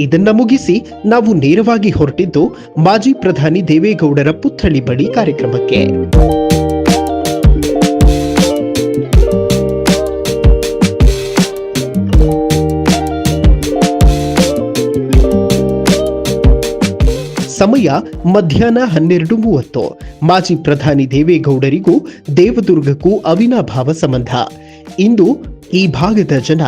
ಇದನ್ನ ಮುಗಿಸಿ ನಾವು ನೇರವಾಗಿ ಹೊರಟಿದ್ದು ಮಾಜಿ ಪ್ರಧಾನಿ ದೇವೇಗೌಡರ ಪುತ್ಥಳಿ ಬಳಿ ಕಾರ್ಯಕ್ರಮಕ್ಕೆ. ಸಮಯ ಮಧ್ಯಾಹ್ನ 12:30. ಮಾಜಿ ಪ್ರಧಾನಿ ದೇವೇಗೌಡರಿಗೂ ದೇವದುರ್ಗಕ್ಕೂ ಅವಿನಾಭಾವ ಸಂಬಂಧ. ಇಂದು ಈ ಭಾಗದ ಜನ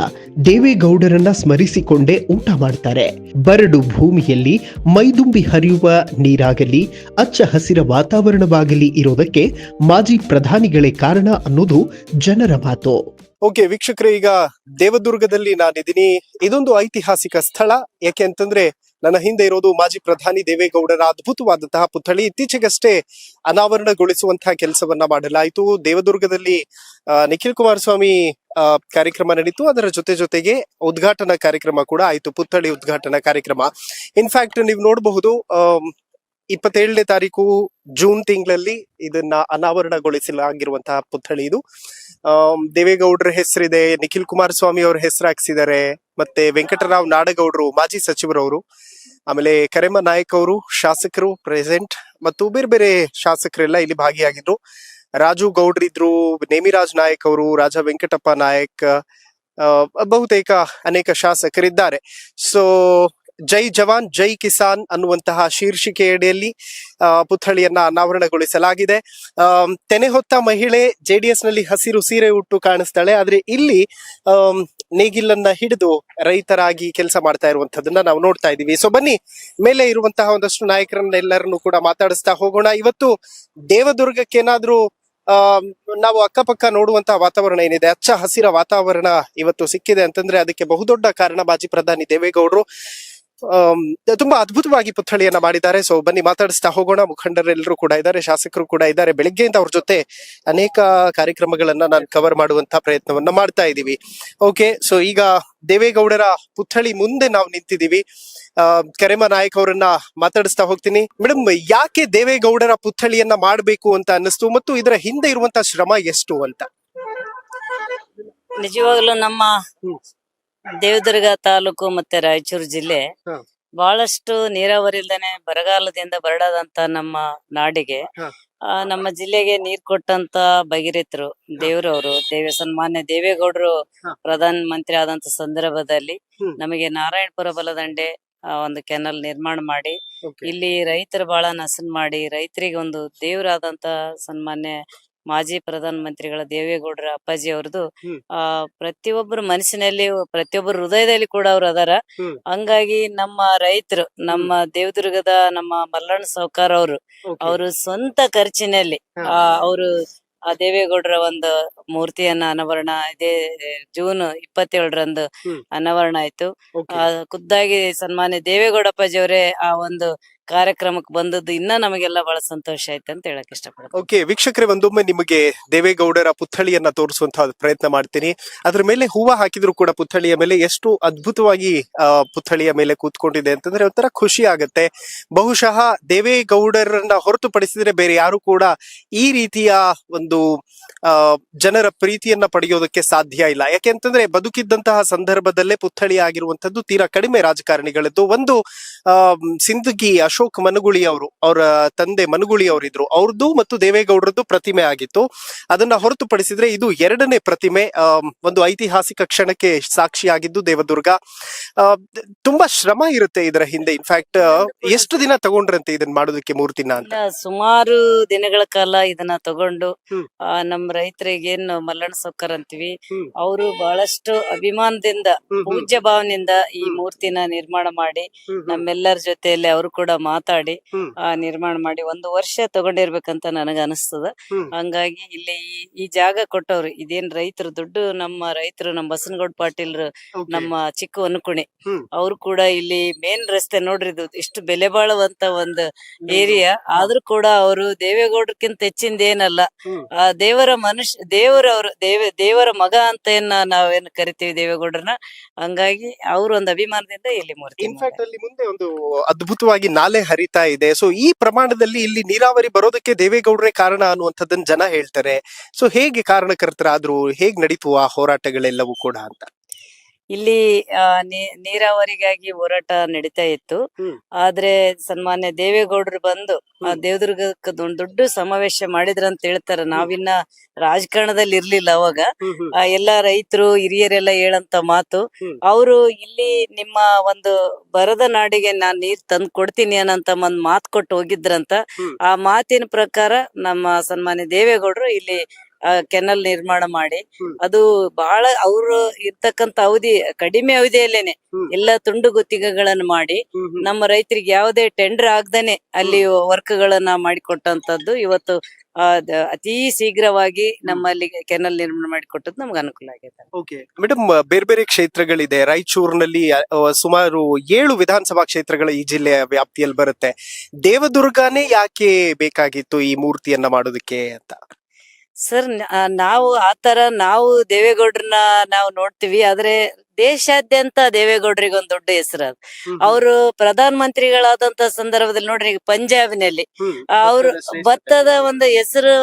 ದೇವೇಗೌಡರನ್ನ ಸ್ಮರಿಸಿಕೊಂಡೇ ಊಟ ಮಾಡ್ತಾರೆ. ಬರಡು ಭೂಮಿಯಲ್ಲಿ ಮೈದುಂಬಿ ಹರಿಯುವ ನೀರಾಗಲಿ, ಅಚ್ಚ ಹಸಿರ ವಾತಾವರಣವಾಗಲಿ ಇರೋದಕ್ಕೆ ಮಾಜಿ ಪ್ರಧಾನಿಗಳೇ ಕಾರಣ ಅನ್ನೋದು ಜನರ ಮಾತು. ಓಕೆ ವೀಕ್ಷಕರೇ, ಈಗ ದೇವದುರ್ಗದಲ್ಲಿ ನಾನಿದ್ದೀನಿ. ಇದೊಂದು ಐತಿಹಾಸಿಕ ಸ್ಥಳ. ಯಾಕೆ ಅಂತಂದ್ರೆ ನನ್ನ ಹಿಂದೆ ಇರೋದು ಮಾಜಿ ಪ್ರಧಾನಿ ದೇವೇಗೌಡರ ಅದ್ಭುತವಾದಂತಹ ಪುತ್ಥಳಿ. ಇತ್ತೀಚೆಗಷ್ಟೇ ಅನಾವರಣಗೊಳಿಸುವಂತಹ ಕೆಲಸವನ್ನ ಮಾಡಲಾಯಿತು. ದೇವದುರ್ಗದಲ್ಲಿ ನಿಖಿಲ್ ಕುಮಾರಸ್ವಾಮಿ ಕಾರ್ಯಕ್ರಮ ನಡೀತು. ಅದರ ಜೊತೆಗೆ ಉದ್ಘಾಟನಾ ಕಾರ್ಯಕ್ರಮ ಕೂಡ ಆಯ್ತು, ಪುತ್ಥಳಿ ಉದ್ಘಾಟನಾ ಕಾರ್ಯಕ್ರಮ. ಇನ್ಫ್ಯಾಕ್ಟ್ ನೀವು ನೋಡಬಹುದು 27ನೇ ತಾರೀಕು ಜೂನ್ ತಿಂಗಳಲ್ಲಿ ಇದನ್ನ ಅನಾವರಣಗೊಳಿಸಲಾಗಿರುವಂತಹ ಪುತ್ಥಳಿ ಇದು. ದೇವೇಗೌಡರ ಹೆಸರಿದೆ, ನಿಖಿಲ್ ಕುಮಾರಸ್ವಾಮಿ ಅವರ ಹೆಸರು ಹಾಕ್ಸಿದ್ದಾರೆ, ಮತ್ತೆ ವೆಂಕಟರಾವ್ ನಾಡಗೌಡರು ಮಾಜಿ ಸಚಿವರವರು, ಆಮೇಲೆ ಕರೆಮ್ಮ ನಾಯಕ್ ಅವರು ಶಾಸಕರು ಪ್ರೆಸೆಂಟ್, ಮತ್ತು ಬೇರೆ ಬೇರೆ ಶಾಸಕರೆಲ್ಲ ಇಲ್ಲಿ ಭಾಗಿಯಾಗಿದ್ರು. ರಾಜು ಗೌಡ್ರಿದ್ರು, ನೇಮಿರಾಜ್ ನಾಯಕ್ ಅವರು, ರಾಜ ವೆಂಕಟಪ್ಪ ನಾಯಕ್, ಬಹುತೇಕ ಅನೇಕ ಶಾಸಕರಿದ್ದಾರೆ. ಸೊ ಜೈ ಜವಾನ್ ಜೈ ಕಿಸಾನ್ ಅನ್ನುವಂತಹ ಶೀರ್ಷಿಕೆಯಡಿಯಲ್ಲಿ ಪುತ್ಥಳಿಯನ್ನ ಅನಾವರಣಗೊಳಿಸಲಾಗಿದೆ. ತೆನೆ ಹೊತ್ತ ಮಹಿಳೆ JDS ನಲ್ಲಿ ಹಸಿರು ಸೀರೆ ಉಟ್ಟು ಕಾಣಿಸ್ತಾಳೆ, ಆದ್ರೆ ಇಲ್ಲಿ ನೇಗಿಲನ್ನ ಹಿಡಿದು ರೈತರಾಗಿ ಕೆಲಸ ಮಾಡ್ತಾ ಇರುವಂತದನ್ನ ನಾವು ನೋಡ್ತಾ ಇದೀವಿ. ಸೊ ಬನ್ನಿ, ಮೇಲೆ ಇರುವಂತಹ ಒಂದಷ್ಟು ನಾಯಕರನ್ನೆಲ್ಲರನ್ನು ಕೂಡ ಮಾತಾಡಿಸ್ತಾ ಹೋಗೋಣ. ಇವತ್ತು ದೇವದುರ್ಗಕ್ಕೇನಾದ್ರೂ ನಾವು ಅಕ್ಕಪಕ್ಕ ನೋಡುವಂತಹ ವಾತಾವರಣ ಏನಿದೆ, ಅಚ್ಚ ಹಸಿರ ವಾತಾವರಣ ಇವತ್ತು ಸಿಕ್ಕಿದೆ ಅಂತಂದ್ರೆ ಅದಕ್ಕೆ ಬಹುದೊಡ್ಡ ಕಾರಣ ಮಾಜಿ ಪ್ರಧಾನಿ ದೇವೇಗೌಡರು. ತುಂಬಾ ಅದ್ಭುತವಾಗಿ ಪುತ್ಥಳಿಯನ್ನ ಮಾಡಿದ್ದಾರೆ. ಸೊ ಬನ್ನಿ ಮಾತಾಡಿಸ್ತಾ ಹೋಗೋಣ. ಮುಖಂಡರೆಲ್ಲರೂ ಕೂಡ ಇದ್ದಾರೆ, ಶಾಸಕರು ಕೂಡ ಇದ್ದಾರೆ. ಬೆಳಿಗ್ಗೆಯಿಂದ ಅವ್ರ ಜೊತೆ ಅನೇಕ ಕಾರ್ಯಕ್ರಮಗಳನ್ನ ನಾನು ಕವರ್ ಮಾಡುವಂತ ಪ್ರಯತ್ನವನ್ನ ಮಾಡ್ತಾ ಇದ್ದೀವಿ. ಓಕೆ, ಸೊ ಈಗ ದೇವೇಗೌಡರ ಪುತ್ಥಳಿ ಮುಂದೆ ನಾವು ನಿಂತಿದ್ದೀವಿ. ಕರೆಮ್ಮ ನಾಯಕ್ ಅವರನ್ನ ಮಾತಾಡಿಸ್ತಾ ಹೋಗ್ತೀನಿ. ಮೇಡಮ್, ಯಾಕೆ ದೇವೇಗೌಡರ ಪುತ್ಥಳಿಯನ್ನ ಮಾಡ್ಬೇಕು ಅಂತ ಅನ್ನಿಸ್ತು, ಮತ್ತು ಇದರ ಹಿಂದೆ ಇರುವಂತ ಶ್ರಮ ಎಷ್ಟು ಅಂತ? ನಿಜವಾಗ್ಲೂ ನಮ್ಮ ದೇವದುರ್ಗ ತಾಲೂಕು ಮತ್ತೆ ರಾಯಚೂರು ಜಿಲ್ಲೆ ಬಹಳಷ್ಟು ನೀರಾವರಿ ಇಲ್ದೇನೆ ಬರಗಾಲದಿಂದ ಬರಡಾದಂತ ನಮ್ಮ ನಾಡಿಗೆ, ನಮ್ಮ ಜಿಲ್ಲೆಗೆ ನೀರ್ ಕೊಟ್ಟಂತ ಭಗೀರಥರು ದೇವರವರು, ಸನ್ಮಾನ್ಯ ದೇವೇಗೌಡರು ಪ್ರಧಾನ ಮಂತ್ರಿ ಆದಂತ ಸಂದರ್ಭದಲ್ಲಿ ನಮಗೆ ನಾರಾಯಣಪುರ ಬಲದಂಡೆ ಒಂದು ಕೆನಲ್ ನಿರ್ಮಾಣ ಮಾಡಿ ಇಲ್ಲಿ ರೈತರು ಬಹಳ ನಸನ್ ಮಾಡಿ ರೈತರಿಗೆ ಒಂದು ದೇವರಾದಂತ ಸನ್ಮಾನ್ಯ ಮಾಜಿ ಪ್ರಧಾನ ಮಂತ್ರಿಗಳ ದೇವೇಗೌಡರ ಅಪ್ಪಾಜಿ ಅವ್ರದ್ದು ಪ್ರತಿಯೊಬ್ಬರ ಮನಸ್ಸಿನಲ್ಲಿ, ಪ್ರತಿಯೊಬ್ಬರ ಹೃದಯದಲ್ಲಿ ಕೂಡ ಅವ್ರು ಅದಾರ. ಹಂಗಾಗಿ ನಮ್ಮ ರೈತರು, ನಮ್ಮ ದೇವದುರ್ಗದ ನಮ್ಮ ಮಲ್ಲಣ್ಣ ಸಾವ್ಕಾರ ಅವರು ಸ್ವಂತ ಖರ್ಚಿನಲ್ಲಿ ಅವರು ಆ ದೇವೇಗೌಡರ ಒಂದು ಮೂರ್ತಿಯನ್ನ ಅನಾವರಣ ಇದೇ ಜೂನ್ 27ರಂದು ಅನಾವರಣ ಆಯ್ತು. ಖುದ್ದಾಗಿ ಸನ್ಮಾನ್ಯ ದೇವೇಗೌಡ ಅಪ್ಪಾಜಿ ಅವರೇ ಆ ಒಂದು ಕಾರ್ಯಕ್ರಮಕ್ಕೆ ಬಂದದ್ದು ಇನ್ನ ನಮಗೆಲ್ಲ ಬಹಳ ಸಂತೋಷ ಆಯ್ತು ಅಂತ ಹೇಳಕ್ ಇಷ್ಟಪಡ್ತೀನಿ. ಓಕೆ ವೀಕ್ಷಕರೇ, ಒಂದೊಮ್ಮೆ ನಿಮಗೆ ದೇವೇಗೌಡರ ಪುತ್ಥಳಿಯನ್ನ ತೋರಿಸುವಂತಹ ಪ್ರಯತ್ನ ಮಾಡ್ತೀನಿ. ಅದ್ರ ಮೇಲೆ ಹೂವ ಹಾಕಿದ್ರು ಕೂಡ ಪುತ್ಥಳಿಯ ಮೇಲೆ ಎಷ್ಟು ಅದ್ಭುತವಾಗಿ ಪುತ್ಥಳಿಯ ಮೇಲೆ ಕೂತ್ಕೊಂಡಿದೆ ಅಂತಂದ್ರೆ ಒಂಥರ ಖುಷಿ ಆಗತ್ತೆ. ಬಹುಶಃ ದೇವೇಗೌಡರನ್ನ ಹೊರತುಪಡಿಸಿದ್ರೆ ಬೇರೆ ಯಾರು ಕೂಡ ಈ ರೀತಿಯ ಒಂದು ಜನರ ಪ್ರೀತಿಯನ್ನ ಪಡೆಯೋದಕ್ಕೆ ಸಾಧ್ಯ ಇಲ್ಲ. ಯಾಕೆ ಅಂತಂದ್ರೆ ಬದುಕಿದ್ದಂತಹ ಸಂದರ್ಭದಲ್ಲೇ ಪುತ್ಥಳಿ ಆಗಿರುವಂತದ್ದು ತೀರಾ ಕಡಿಮೆ ರಾಜಕಾರಣಿಗಳದ್ದು. ಒಂದು ಸಿಂದಗಿ ಅಶೋಕ್ ಮನುಗುಳಿ ಅವರು, ಅವರ ತಂದೆ ಮನುಗುಳಿ ಅವರಿದ್ರು, ಅವ್ರದ್ದು ಮತ್ತು ದೇವೇಗೌಡರದ್ದು ಪ್ರತಿಮೆ ಆಗಿತ್ತು. ಅದನ್ನ ಹೊರತುಪಡಿಸಿದ್ರೆ ಇದು ಎರಡನೇ ಪ್ರತಿಮೆ. ಒಂದು ಐತಿಹಾಸಿಕ ಕ್ಷಣಕ್ಕೆ ಸಾಕ್ಷಿಯಾಗಿದ್ದು ದೇವದುರ್ಗ. ತುಂಬಾ ಶ್ರಮ ಇರುತ್ತೆ ಇದರ ಹಿಂದೆ. ಇನ್ಫ್ಯಾಕ್ಟ್ ಎಷ್ಟು ದಿನ ತಗೊಂಡ್ರಂತೆ ಇದನ್ನ ಮಾಡೋದಕ್ಕೆ? 3 ದಿನ ಅಂತ. ಸುಮಾರು ದಿನಗಳ ಕಾಲ ಇದನ್ನ ತಗೊಂಡು ನಮ್ಮ ರೈತರಿಗೆ ಏನು ಮಲ್ಲಣ್ಣ ಸಾವ್ಕಾರ ಅಂತೀವಿ, ಅವರು ಬಹಳಷ್ಟು ಅಭಿಮಾನದಿಂದ, ಪೂಜ್ಯ ಭಾವನೆಯಿಂದ ಈ ಮೂರ್ತಿನ ನಿರ್ಮಾಣ ಮಾಡಿ ನಮ್ಮೆಲ್ಲರ ಜೊತೆಯಲ್ಲಿ ಅವರು ಕೂಡ ಮಾತಾಡಿ ನಿರ್ಮಾಣ ಮಾಡಿ 1 ವರ್ಷ ತಗೊಂಡಿರ್ಬೇಕಂತ ನನಗ ಅನಿಸ್ತದ. ಹಂಗಾಗಿ ಇಲ್ಲಿ ಈ ಜಾಗ ಕೊಟ್ಟವ್ರು ಇದೇನ್ ರೈತರು ದುಡ್ಡು, ನಮ್ಮ ರೈತರು ನಮ್ಮ ಬಸನಗೌಡ ಪಾಟೀಲ್ರು, ನಮ್ಮ ಚಿಕ್ಕ ವನಕುಣಿ ಅವ್ರು ಕೂಡ ಇಲ್ಲಿ ಮೇನ್ ರಸ್ತೆ ನೋಡ್ರಿ, ಇದು ಇಷ್ಟು ಬೆಲೆ ಬಾಳುವಂತ ಒಂದು ಏರಿಯಾ ಆದ್ರೂ ಕೂಡ ಅವರು ದೇವೇಗೌಡರ್ಕಿಂತ ಹೆಚ್ಚಿಂದ ಏನಲ್ಲ, ದೇವರ ದೇವರ ಮಗ ಅಂತ ನಾವೇನ್ ಕರಿತೀವಿ ದೇವೇಗೌಡರನ್ನ. ಹಂಗಾಗಿ ಅವ್ರ ಒಂದು ಅಭಿಮಾನದಿಂದ ಇಲ್ಲಿ ಮೂರ್ತಿ. ಇನ್ಫ್ಯಾಕ್ಟ್ ಅಲ್ಲಿ ಮುಂದೆ ಒಂದು ಅದ್ಭುತವಾಗಿ ನಾಲೆ ಹರಿತಾ ಇದೆ. ಸೊ ಈ ಪ್ರಮಾಣದಲ್ಲಿ ಇಲ್ಲಿ ನೀರಾವರಿ ಬರೋದಕ್ಕೆ ದೇವೇಗೌಡರೇ ಕಾರಣ ಅನ್ನುವಂಥದ್ದನ್ನ ಜನ ಹೇಳ್ತಾರೆ. ಸೊ ಹೇಗೆ ಕಾರಣಕರ್ತರಾದ್ರು, ಹೇಗ್ ನಡೀತು ಆ ಹೋರಾಟಗಳೆಲ್ಲವೂ ಕೂಡ ಅಂತ? ಇಲ್ಲಿ ನೀರಾವರಿಗಾಗಿ ಹೋರಾಟ ನಡೀತಾ ಇತ್ತು. ಆದ್ರೆ ಸನ್ಮಾನ್ಯ ದೇವೇಗೌಡರು ಬಂದು ದೇವದುರ್ಗಕ್ಕೆ ಒಂದು ದೊಡ್ಡ ಸಮಾವೇಶ ಮಾಡಿದ್ರ ಅಂತ ಹೇಳ್ತಾರ. ನಾವಿನ್ನ ರಾಜಕಾರಣದಲ್ಲಿ ಇರ್ಲಿಲ್ಲ ಅವಾಗ. ಎಲ್ಲಾ ರೈತರು ಹಿರಿಯರೆಲ್ಲ ಹೇಳಂತ ಮಾತು, ಅವರು ಇಲ್ಲಿ ನಿಮ್ಮ ಒಂದು ಬರದ ನಾಡಿಗೆ ನಾನ್ ನೀರ್ ತಂದ್ ಕೊಡ್ತೀನಿ ಅನ್ನಂತ ಒಂದ್ ಮಾತು ಕೊಟ್ಟು ಹೋಗಿದ್ರಂತ. ಆ ಮಾತಿನ ಪ್ರಕಾರ ನಮ್ಮ ಸನ್ಮಾನ್ಯ ದೇವೇಗೌಡರು ಇಲ್ಲಿ ಕೆನಲ್ ನಿರ್ಮಾಣ ಮಾಡಿ, ಅದು ಬಹಳ ಅವರು ಇರ್ತಕ್ಕಂತ ಅವಧಿ ಕಡಿಮೆ ಅವಧಿಯಲ್ಲೇನೆ ಎಲ್ಲ ತುಂಡು ಗುತ್ತಿಗೆಗಳನ್ನು ಮಾಡಿ ನಮ್ಮ ರೈತರಿಗೆ ಯಾವುದೇ ಟೆಂಡರ್ ಆಗ್ದೇನೆ ಅಲ್ಲಿ ವರ್ಕ್ ಗಳನ್ನ ಮಾಡಿಕೊಟ್ಟಂತದ್ದು. ಇವತ್ತು ಅತಿ ಶೀಘ್ರವಾಗಿ ನಮ್ಮಲ್ಲಿ ಕೆನಲ್ ನಿರ್ಮಾಣ ಮಾಡಿಕೊಟ್ಟದ್ದು ನಮ್ಗೆ ಅನುಕೂಲ ಆಗಿದೆ. ಓಕೆ ಮೇಡಮ್, ಬೇರೆ ಬೇರೆ ಕ್ಷೇತ್ರಗಳಿದೆ. ರಾಯಚೂರಿನಲ್ಲಿ ಸುಮಾರು 7 ವಿಧಾನಸಭಾ ಕ್ಷೇತ್ರಗಳ ಈ ಜಿಲ್ಲೆಯ ವ್ಯಾಪ್ತಿಯಲ್ಲಿ ಬರುತ್ತೆ. ದೇವದುರ್ಗನೇ ಯಾಕೆ ಬೇಕಾಗಿತ್ತು ಈ ಮೂರ್ತಿಯನ್ನ ಮಾಡೋದಕ್ಕೆ ಅಂತ? ಸರ್, ನಾವು ಆತರ ನಾವು ದೇವೇಗೌಡ್ರನ್ನ ನಾವು ನೋಡ್ತೀವಿ, ಆದ್ರೆ ದೇಶಾದ್ಯಂತ ದೇವೇಗೌಡರಿಗೆ ಒಂದ್ ದೊಡ್ಡ ಹೆಸರು ಅದು. ಅವರು ಪ್ರಧಾನ ಮಂತ್ರಿಗಳಾದಂತ ಸಂದರ್ಭದಲ್ಲಿ ನೋಡ್ರಿ, ಈಗ ಪಂಜಾಬಿನಲ್ಲಿ ಅವರು ಭತ್ತದ ಒಂದು ಹೆಸರು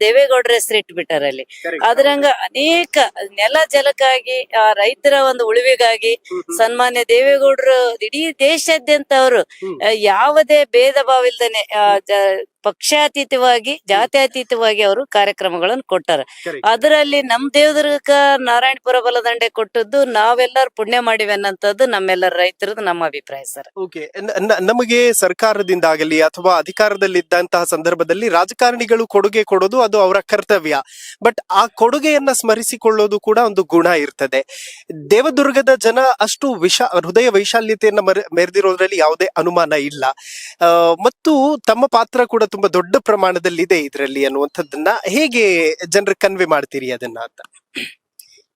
ದೇವೇಗೌಡರ ಹೆಸರು ಇಟ್ಬಿಟ್ಟಾರ ಅಲ್ಲಿ. ಅದ್ರಂಗ ಅನೇಕ ನೆಲ ಜಲಕ್ಕಾಗಿ ರೈತರ ಒಂದು ಉಳಿವಿಗಾಗಿ ಸನ್ಮಾನ್ಯ ದೇವೇಗೌಡರು ಇಡೀ ದೇಶಾದ್ಯಂತ ಅವರು ಯಾವುದೇ ಭೇದ ಭಾವ ಇಲ್ದೇನೆ ಪಕ್ಷಾತೀತವಾಗಿ ಜಾತ್ಯತೀತವಾಗಿ ಅವರು ಕಾರ್ಯಕ್ರಮಗಳನ್ನು ಕೊಟ್ಟಾರ. ಅದರಲ್ಲಿ ನಮ್ ದೇವದುರ್ಗಕ್ಕ ನಾರಾಯಣಪುರ ಬಲದಂಡೆ ಕೊಟ್ಟದ್ದು ನಾವೆಲ್ಲರೂ ಪುಣ್ಯ ಮಾಡಿವಿ ಅನ್ನಂತದ್ದು ನಮ್ಮೆಲ್ಲರ ರೈತರದ್ದು ನಮ್ಮ ಅಭಿಪ್ರಾಯ ಸರ್. ಓಕೆ, ನಮಗೆ ಸರ್ಕಾರದಿಂದ ಆಗಲಿ ಅಥವಾ ಅಧಿಕಾರದಲ್ಲಿದ್ದಂತಹ ಸಂದರ್ಭದಲ್ಲಿ ರಾಜಕಾರಣಿಗಳು ಕೊಡುಗೆ ಕೊಡೋದು ಅದು ಅವರ ಕರ್ತವ್ಯ. ಬಟ್ ಆ ಕೊಡುಗೆಯನ್ನ ಸ್ಮರಿಸಿಕೊಳ್ಳೋದು ಕೂಡ ಒಂದು ಗುಣ ಇರ್ತದೆ. ದೇವದುರ್ಗದ ಜನ ಅಷ್ಟು ಹೃದಯ ವೈಶಾಲ್ಯತೆಯನ್ನ ಮೆರೆದಿರೋದ್ರಲ್ಲಿ ಯಾವುದೇ ಅನುಮಾನ ಇಲ್ಲ. ಮತ್ತು ತಮ್ಮ ಪಾತ್ರ ಕೂಡ ತುಂಬಾ ದೊಡ್ಡ ಪ್ರಮಾಣದಲ್ಲಿ ಇದೆ ಇದರಲ್ಲಿ ಅನ್ನುವಂಥದ್ದನ್ನ ಹೇಗೆ ಜನರಿಗೆ ಕನ್ವೆ ಮಾಡ್ತೀರಿ ಅದನ್ನ ಅಂತ?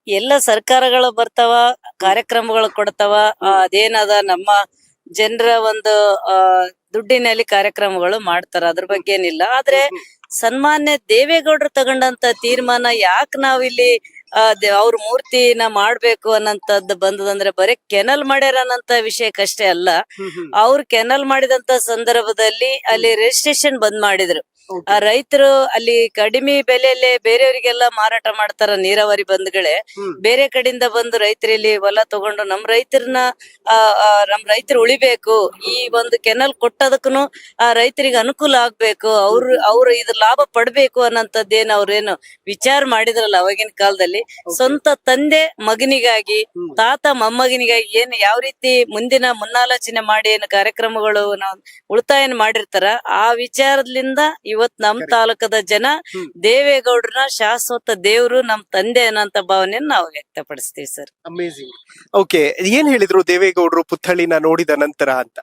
ಎಲ್ಲ ಸರ್ಕಾರಗಳು ಬರ್ತಾವ, ಕಾರ್ಯಕ್ರಮಗಳು ಕೊಡ್ತಾವ, ಅದೇನದ ನಮ್ಮ ಜನರ ಒಂದು ದುಡ್ಡಿನಲ್ಲಿ ಕಾರ್ಯಕ್ರಮಗಳು ಮಾಡ್ತಾರ, ಅದ್ರ ಬಗ್ಗೆ ಏನಿಲ್ಲ. ಆದ್ರೆ ಸನ್ಮಾನ್ಯ ದೇವೇಗೌಡರು ತಗೊಂಡಂತ ತೀರ್ಮಾನ ಯಾಕೆ ನಾವಿಲ್ಲಿ ಅವ್ರ ಮೂರ್ತಿನ ಮಾಡ್ಬೇಕು ಅನ್ನಂತದ್ದು ಬಂದದಂದ್ರೆ ಬರೀ ಕೆನಲ್ ಮಾಡ್ಯಾರ ಅನ್ನಂತ ವಿಷಯಕ್ಕಷ್ಟೇ ಅಲ್ಲ. ಅವ್ರು ಕೆನಲ್ ಮಾಡಿದಂತ ಸಂದರ್ಭದಲ್ಲಿ ಅಲ್ಲಿ ರಿಜಿಸ್ಟ್ರೇಷನ್ ಬಂದ್ ಮಾಡಿದ್ರು. ಆ ರೈತರು ಅಲ್ಲಿ ಕಡಿಮೆ ಬೆಲೆಯಲ್ಲೇ ಬೇರೆಯವರಿಗೆಲ್ಲ ಮಾರಾಟ ಮಾಡ್ತಾರ. ನೀರಾವರಿ ಬಂಧುಗಳೇ ಬೇರೆ ಕಡೆಯಿಂದ ಬಂದು ರೈತರಲ್ಲಿ ಹೊಲ ತಗೊಂಡು ನಮ್ ರೈತರು ಉಳಿಬೇಕು, ಈ ಒಂದು ಕೆನಲ್ ಕೊಟ್ಟದಕ್ಕೂ ಆ ರೈತರಿಗೆ ಅನುಕೂಲ ಆಗ್ಬೇಕು, ಅವ್ರು ಇದ್ರ ಲಾಭ ಪಡ್ಬೇಕು ಅನ್ನಂತದ್ದೇನು ಅವ್ರೇನು ವಿಚಾರ ಮಾಡಿದ್ರಲ್ಲ ಅವಾಗಿನ ಕಾಲದಲ್ಲಿ. ಸ್ವಂತ ತಂದೆ ಮಗನಿಗಾಗಿ, ತಾತ ಮೊಮ್ಮಗನಿಗಾಗಿ ಏನ್ ಯಾವ ರೀತಿ ಮುಂದಿನ ಮುನ್ನಾಲೋಚನೆ ಮಾಡಿ ಏನು ಕಾರ್ಯಕ್ರಮಗಳು ಉಳಿತಾಯ ಮಾಡಿರ್ತಾರ, ಆ ವಿಚಾರದಿಂದ ಇವತ್ ನಮ್ ತಾಲೂಕದ ಜನ ದೇವೇಗೌಡ್ರನ್ನ ಶಾಶ್ವತ ದೇವ್ರು, ನಮ್ ತಂದೆ ಅನ್ನೋಂತ ಭಾವನೆಯನ್ನು ನಾವು ವ್ಯಕ್ತಪಡಿಸ್ತೀವಿ ಸರ್. ಅಮೇಜಿಂಗ್. ಓಕೆ, ಏನ್ ಹೇಳಿದ್ರು ದೇವೇಗೌಡರು ಪುತ್ಥಳಿನ ನೋಡಿದ ನಂತರ ಅಂತ?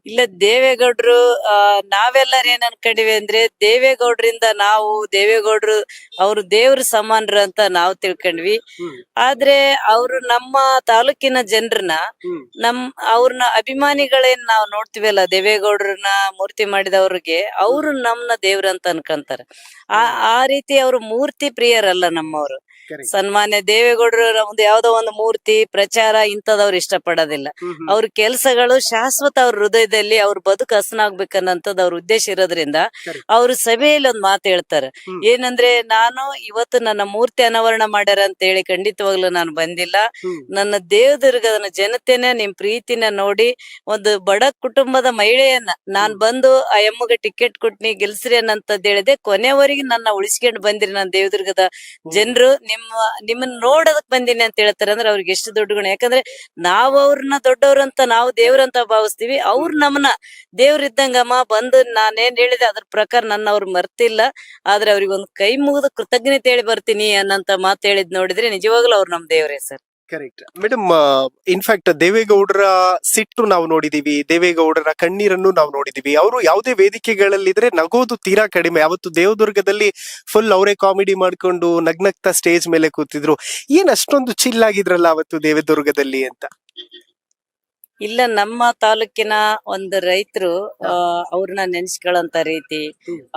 ಇಲ್ಲ, ದೇವೇಗೌಡರು ನಾವೆಲ್ಲರೂ ಏನ್ ಅನ್ಕೊಂಡಿವಿ ಅಂದ್ರೆ ದೇವೇಗೌಡರಿಂದ ದೇವೇಗೌಡರು ಅವ್ರು ದೇವ್ರ ಸಮಾನರು ಅಂತ ನಾವು ತಿಳ್ಕೊಂಡ್ವಿ. ಆದ್ರೆ ಅವ್ರು ನಮ್ಮ ತಾಲೂಕಿನ ಜನರನ್ನ ಅವ್ರನ್ನ ಅಭಿಮಾನಿಗಳೇನ್ ನಾವು ನೋಡ್ತೀವಲ್ಲ, ದೇವೇಗೌಡರನ್ನ ಮೂರ್ತಿ ಮಾಡಿದವ್ರಿಗೆ ಅವ್ರು ನಮ್ನ ದೇವ್ರಂತ ಅನ್ಕೊಂತಾರ. ಆ ರೀತಿ ಅವ್ರು ಮೂರ್ತಿ ಪ್ರಿಯರಲ್ಲ ನಮ್ಮವ್ರು. ಸನ್ಮಾನ್ಯ ದೇವೇಗೌಡರು ಒಂದು ಯಾವ್ದೋ ಒಂದು ಮೂರ್ತಿ ಪ್ರಚಾರ ಇಂಥದವ್ರು ಇಷ್ಟ ಪಡೋದಿಲ್ಲ. ಅವ್ರ ಕೆಲ್ಸಗಳು ಶಾಶ್ವತ ಅವ್ರ ಹೃದಯದಲ್ಲಿ, ಅವ್ರ ಬದುಕು ಹಸನಾಗ್ಬೇಕನ್ನಂತದ್ ಅವ್ರ ಉದ್ದೇಶ ಇರೋದ್ರಿಂದ ಅವ್ರ ಸಭೆಯಲ್ಲಿ ಒಂದ್ ಮಾತು ಹೇಳ್ತಾರೆ. ಏನಂದ್ರೆ, ನಾನು ಇವತ್ತು ನನ್ನ ಮೂರ್ತಿ ಅನಾವರಣ ಮಾಡ್ಯಾರ ಅಂತ ಹೇಳಿ ಖಂಡಿತವಾಗ್ಲೂ ನಾನು ಬಂದಿಲ್ಲ. ನನ್ನ ದೇವದುರ್ಗದ ಜನತೆನ ನಿಮ್ ಪ್ರೀತಿನ ನೋಡಿ ಒಂದು ಬಡ ಕುಟುಂಬದ ಮಹಿಳೆಯನ್ನ ನಾನ್ ಬಂದು ಆ ಎಮ್ಮಗೆ ಟಿಕೆಟ್ ಕೊಟ್ನಿ ಗೆಲ್ಸ್ರಿ ಅನ್ನಂತದ್ ಹೇಳಿದೆ. ಕೊನೆವರೆಗೆ ನನ್ನ ಉಳಿಸ್ಕೊಂಡು ಬಂದಿರಿ ನನ್ನ ದೇವದುರ್ಗದ ಜನರು. ನಿಮ್ಮನ್ನ ನೋಡೋದಕ್ ಬಂದಿನಿ ಅಂತ ಹೇಳ್ತಾರೆ ಅಂದ್ರೆ ಅವ್ರಿಗೆ ಎಷ್ಟು ದೊಡ್ಡ ಗುಣ. ಯಾಕಂದ್ರೆ ನಾವು ಅವ್ರನ್ನ ದೊಡ್ಡವ್ರಂತ, ನಾವು ದೇವ್ರಂತ ಭಾವಿಸ್ತೀವಿ. ಅವ್ರು ನಮ್ಮನ್ನ ದೇವ್ರಿದ್ದಂಗಮ್ಮ ಬಂದು ನಾನೇನ್ ಹೇಳಿದೆ ಅದ್ರ ಪ್ರಕಾರ ನನ್ನ ಅವ್ರು ಮರ್ತಿಲ್ಲ. ಆದ್ರೆ ಅವ್ರಿಗೆ ಒಂದು ಕೈ ಮುಗಿದು ಕೃತಜ್ಞತೆ ಹೇಳಿ ಬರ್ತೀನಿ ಅನ್ನಂತ ಮಾತು ಹೇಳಿದ್ ನೋಡಿದ್ರೆ ನಿಜವಾಗ್ಲೂ ಅವ್ರು ನಮ್ ದೇವ್ರೇ ಸರ್. Correct madam. ಇನ್ಫ್ಯಾಕ್ಟ್ ದೇವೇಗೌಡರ ಸಿಟ್ಟು ನಾವು ನೋಡಿದೀವಿ, ದೇವೇಗೌಡರ ಕಣ್ಣೀರನ್ನು ನಾವು ನೋಡಿದೀವಿ. ಅವರು ಯಾವುದೇ ವೇದಿಕೆಗಳಲ್ಲಿದ್ರೆ ನಗೋದು ತೀರಾ ಕಡಿಮೆ. ಅವತ್ತು ದೇವದುರ್ಗದಲ್ಲಿ ಫುಲ್ ಅವರೇ ಕಾಮಿಡಿ ಮಾಡ್ಕೊಂಡು ನಗ್ನಗ್ತಾ ಸ್ಟೇಜ್ ಮೇಲೆ ಕೂತಿದ್ರು. ಏನ್ ಅಷ್ಟೊಂದು ಚಿಲ್ ಆಗಿದ್ರಲ್ಲ ಅವತ್ತು ದೇವದುರ್ಗದಲ್ಲಿ ಅಂತ? ಇಲ್ಲ, ನಮ್ಮ ತಾಲೂಕಿನ ಒಂದು ರೈತರು ಅವ್ರನ್ನ ನೆನ್ಸ್ಕೊಳ್ಳಂತ ರೀತಿ,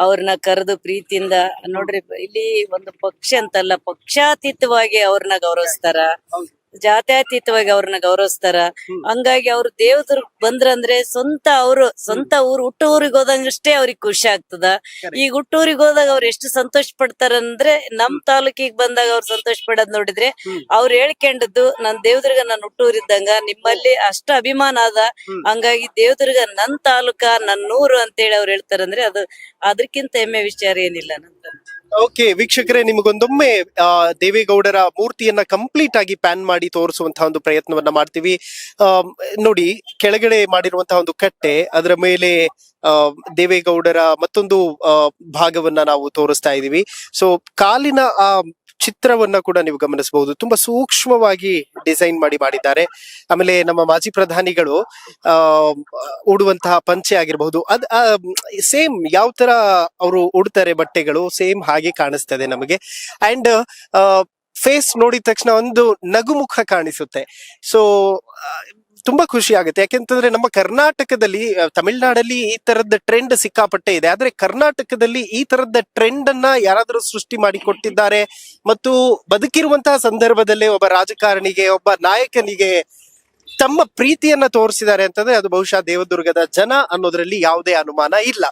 ಅವ್ರನ್ನ ಕರೆದು ಪ್ರೀತಿಯಿಂದ ನೋಡ್ರಿ, ಇಲ್ಲಿ ಒಂದು ಪಕ್ಷ ಅಂತಲ್ಲ ಪಕ್ಷಾತೀತವಾಗಿ ಅವ್ರನ್ನ ಗೌರವಿಸ್ತಾರ. ಜಾತ್ಯತೀತವಾಗಿ ಅವ್ರನ್ನ ಗೌರವಿಸ್ತಾರ. ಹಂಗಾಗಿ ಅವ್ರು ದೇವದುರ್ಗ ಬಂದ್ರಂದ್ರೆ ಸ್ವಂತ ಊರು ಹುಟ್ಟು ಊರಿಗೆ ಹೋದಂಗಷ್ಟೇ ಅವ್ರಿಗೆ ಖುಷಿ ಆಗ್ತದ. ಈಗ ಹುಟ್ಟೂರಿಗೆ ಹೋದಾಗ ಅವ್ರು ಎಷ್ಟು ಸಂತೋಷ ಪಡ್ತಾರಂದ್ರೆ ನಮ್ ತಾಲೂಕಿಗೆ ಬಂದಾಗ ಅವ್ರು ಸಂತೋಷ ಪಡೋದ್ ನೋಡಿದ್ರೆ ಅವ್ರು ಹೇಳ್ಕೊಂಡದ್ದು ನನ್ ದೇವದುರ್ಗ ನನ್ ಹುಟ್ಟೂರಿದ್ದಂಗ ನಿಮ್ಮಲ್ಲಿ ಅಷ್ಟು ಅಭಿಮಾನ ಅದ, ಹಂಗಾಗಿ ದೇವದುರ್ಗ ನನ್ ತಾಲೂಕ ನನ್ ಊರು ಅಂತೇಳಿ ಅವ್ರು ಹೇಳ್ತಾರಂದ್ರೆ ಅದು ಅದಕ್ಕಿಂತ ಹೆಮ್ಮೆ ವಿಚಾರ ಏನಿಲ್ಲ ನಂತ. ಓಕೆ ವೀಕ್ಷಕರೇ, ನಿಮಗೊಂದೊಮ್ಮೆ ದೇವೇಗೌಡರ ಮೂರ್ತಿಯನ್ನ ಕಂಪ್ಲೀಟ್ ಆಗಿ ಪ್ಯಾನ್ ಮಾಡಿ ತೋರಿಸುವಂತಹ ಒಂದು ಪ್ರಯತ್ನವನ್ನ ಮಾಡ್ತೀವಿ. ನೋಡಿ, ಕೆಳಗಡೆ ಮಾಡಿರುವಂತಹ ಒಂದು ಕಟ್ಟೆ, ಅದರ ಮೇಲೆ ದೇವೇಗೌಡರ ಮತ್ತೊಂದು ಭಾಗವನ್ನ ನಾವು ತೋರಿಸ್ತಾ ಇದೀವಿ. ಸೊ ಕಾಲಿನ ಆ ಚಿತ್ರವನ್ನ ಕೂಡ ನೀವು ಗಮನಿಸಬಹುದು, ತುಂಬಾ ಸೂಕ್ಷ್ಮವಾಗಿ ಡಿಸೈನ್ ಮಾಡಿದ್ದಾರೆ. ಆಮೇಲೆ ನಮ್ಮ ಮಾಜಿ ಪ್ರಧಾನಿಗಳು ಉಡುವಂತಹ ಪಂಚೆ ಆಗಿರಬಹುದು, ಅದ್ ಸೇಮ್ ಯಾವ ತರ ಅವರು ಉಡ್ತಾರೆ ಬಟ್ಟೆಗಳು ಸೇಮ್ ಹಾಗೆ ಕಾಣಿಸ್ತದೆ ನಮಗೆ. ಅಂಡ್ ಫೇಸ್ ನೋಡಿದ ತಕ್ಷಣ ಒಂದು ನಗುಮುಖ ಕಾಣಿಸುತ್ತೆ. ಸೊ ತುಂಬಾ ಖುಷಿ ಆಗುತ್ತೆ. ಯಾಕೆಂತಂದ್ರೆ ನಮ್ಮ ಕರ್ನಾಟಕದಲ್ಲಿ, ತಮಿಳ್ನಾಡಲ್ಲಿ ಈ ತರದ ಟ್ರೆಂಡ್ ಸಿಕ್ಕಾಪಟ್ಟೆ ಇದೆ, ಆದ್ರೆ ಕರ್ನಾಟಕದಲ್ಲಿ ಈ ತರದ ಟ್ರೆಂಡ್ ಅನ್ನ ಯಾರಾದ್ರೂ ಸೃಷ್ಟಿ ಮಾಡಿ ಕೊಟ್ಟಿದ್ದಾರೆ ಮತ್ತು ಬದುಕಿರುವಂತಹ ಸಂದರ್ಭದಲ್ಲೇ ಒಬ್ಬ ರಾಜಕಾರಣಿಗೆ, ಒಬ್ಬ ನಾಯಕನಿಗೆ ತಮ್ಮ ಪ್ರೀತಿಯನ್ನ ತೋರಿಸಿದ್ದಾರೆ ಅಂತಂದ್ರೆ ಅದು ಬಹುಶಃ ದೇವದುರ್ಗದ ಜನ ಅನ್ನೋದ್ರಲ್ಲಿ ಯಾವುದೇ ಅನುಮಾನ ಇಲ್ಲ.